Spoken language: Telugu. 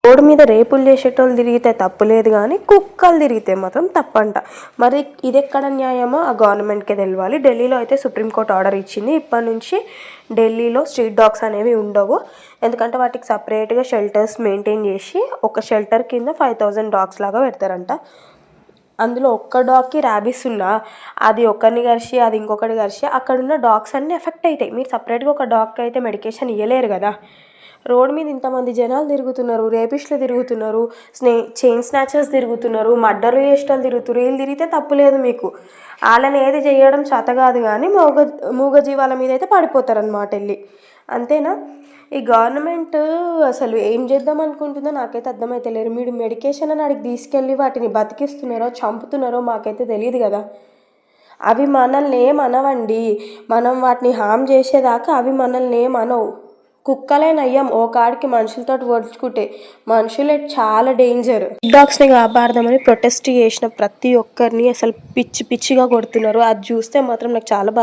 రోడ్డు మీద రేపులు చేసేటోళ్ళు తిరిగితే తప్పులేదు, కానీ కుక్కలు తిరిగితే మాత్రం తప్పంట. మరి ఇది ఎక్కడ న్యాయమో ఆ గవర్నమెంట్కే తెలియాలి. ఢిల్లీలో అయితే సుప్రీంకోర్టు ఆర్డర్ ఇచ్చింది, ఇప్పటి నుంచి ఢిల్లీలో స్ట్రీట్ డాగ్స్ అనేవి ఉండవు. ఎందుకంటే వాటికి సపరేట్గా షెల్టర్స్ మెయింటైన్ చేసి ఒక షెల్టర్ కింద 5000 డాగ్స్ లాగా పెడతారంట. అందులో ఒక్క డాగ్కి ర్యాబీస్ ఉన్నా అది ఒకరిని కరిచి అది ఇంకొకటి కరిచి అక్కడున్న డాగ్స్ అన్నీ ఎఫెక్ట్ అవుతాయి. మీరు సపరేట్గా ఒక డాగ్కి అయితే మెడికేషన్ ఇవ్వలేరు కదా. రోడ్ మీద ఇంతమంది జనాలు తిరుగుతున్నారు, రేపిస్టులు తిరుగుతున్నారు, చైన్ స్నాచర్స్ తిరుగుతున్నారు, మర్డర్ చేసేటోళ్ళు తిరుగుతున్నారు. వీళ్ళు తిరిగితే తప్పులేదు మీకు. వాళ్ళని ఏది చేయడం చేత కాదు, కానీ మూగజీవాల మీద అయితే పడిపోతారనమాట వెళ్ళి. అంతేనా? ఈ గవర్నమెంట్ అసలు ఏం చేద్దాం అనుకుంటుందో నాకైతే అర్థమైతే లేరు. మీరు మెడికేషన్ అని అడిగి తీసుకెళ్ళి వాటిని బతికిస్తున్నారో చంపుతున్నారో మాకైతే తెలియదు కదా. అవి మనల్ని ఏమనవండి, మనం వాటిని హామ్ చేసేదాకా అవి మనల్ని ఏమనవు. కుక్కలే నయ్యం ఓ కాడికి మనుషులతో పోల్చుకుంటే. మనుషులే చాలా డేంజర్. డాగ్స్ని కాపాడదామని ప్రొటెస్ట్ చేసిన ప్రతి ఒక్కరిని అసలు పిచ్చిగా కొడుతున్నారు. అది చూస్తే మాత్రం నాకు చాలా బాధ.